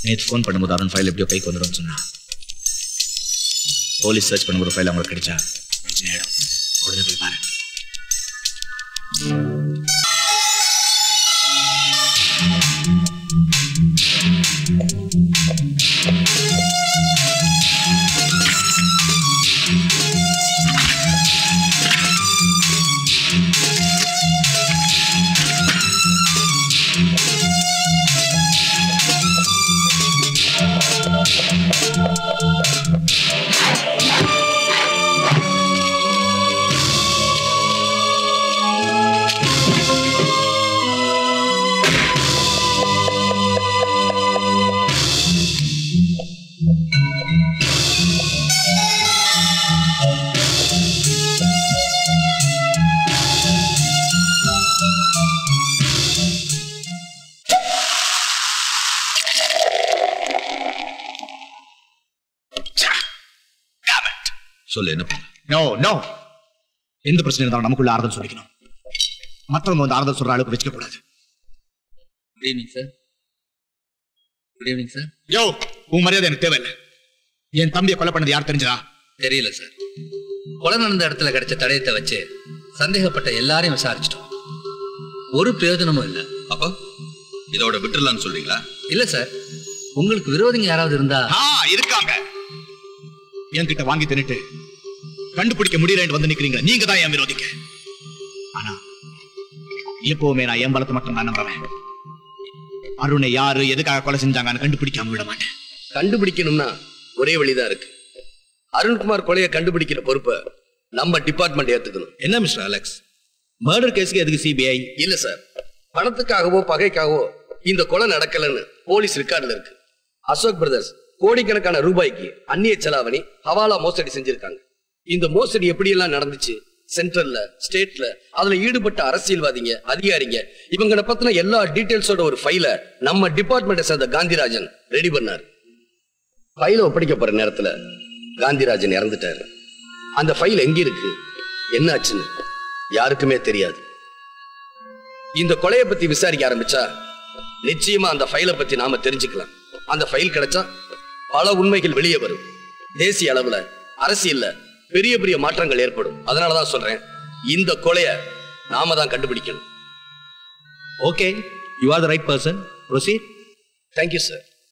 நேற்று ஃபோன் பண்ணும்போது அருண் ஃபைல் எப்படியோ கைக்கு வந்துடும் சொன்னா. போலீஸ் சர்ச் பண்ணும்போது ஃபைல் அவங்களுக்கு கிடைச்சா பிரச்சனை ஆயிடும். உடனே போய் பாரு. சொல்லு என்ன பண்ண? நோ நோ, எந்த பிரச்சனை இருந்தாலும் நமக்குள்ள ஆறுதல் சொல்லிக்கணும். மற்றவங்க வந்து ஆறுதல் சொல்ற அளவுக்கு வச்சுக்க கூடாது. Good evening sir. Good evening sir. யோ, உன் மரியாதை எனக்கு தேவையில்லை. என் தம்பியை கொலை பண்ணது யார் தெரிஞ்சதா? தெரியல சார். கொலை நடந்த இடத்துல கிடைச்ச தடயத்தை வச்சு சந்தேகப்பட்ட எல்லாரையும் விசாரிச்சிட்டோம். ஒரு பிரயோஜனமும் இல்லை. அப்போ இதோட விட்டுலான்னு சொல்றீங்களா? இல்ல சார், உங்களுக்கு விரோதிங்க யாராவது இருந்தா? இருக்காங்க. என்கிட்ட வாங்கி தின்னுட்டு கண்டுபிடிக்க முடியலன்னு வந்து நிக்கிறீங்க. நீங்க தான் என் விரோதிக்க. ஆனா எப்பவுமே நான் என் பலத்தை மட்டும் தான் நம்புறேன். அருணை யாரு எதுக்காக கொலை செஞ்சாங்கன்னு கண்டுபிடிக்காம விட மாட்டேன். கண்டுபிடிக்கணும்னா ஒரே வழிதான் இருக்கு. அருண்குமார் கொலையை கண்டுபிடிக்கிற பொறுப்பை நம்ம டிபார்ட்மெண்ட் ஏத்துக்கணும். என்ன மிஸ்டர் அலெக்ஸ், மர்டர் கேஸ்க்கு எதுக்கு சிபிஐ? இல்ல சார், பணத்துக்காகவோ பகைக்காகவோ இந்த கொலை நடக்கலன்னு போலீஸ் ரெக்கார்ட்ல இருக்கு. அசோக் பிரதர்ஸ் கோடிக்கணக்கான ரூபாய்க்கு அந்நிய செலாவணி ஹவாலா மோசடி செஞ்சிருக்காங்க. இந்த மோசடி எப்படி எல்லாம் நடந்துச்சு, சென்ட்ரல்ல ஸ்டேட்ல அதுல ஈடுபட்ட அரசியல்வாதிங்க அதிகாரிங்க இவங்களை பத்தின எல்லா டீடைல்ஸோட ஒரு ஃபைலை நம்ம டிபார்ட்மெண்ட்டை சேர்ந்த காந்திராஜன் ரெடி பண்ணார். ஃபைலை ஒப்படைக்க போற நேரத்துல காந்திராஜன் இறந்துட்டாரு. அந்த ஃபைல் எங்க இருக்கு, என்ன ஆச்சுன்னு யாருக்குமே தெரியாது. இந்த கொலையை பத்தி விசாரிக்க ஆரம்பிச்சா நிச்சயமா அந்த ஃபைலை பத்தி நாம தெரிஞ்சுக்கலாம். அந்த ஃபைல் கிடைச்சா பல உண்மைகள் வெளியே வரும். தேசிய அளவுல அரசியல்ல பெரிய பெரிய மாற்றங்கள் ஏற்படும். அதனாலதான் சொல்றேன், இந்த கொலையை நாம தான் கண்டுபிடிக்கணும். Okay, you are the right person. Proceed. Thank you sir.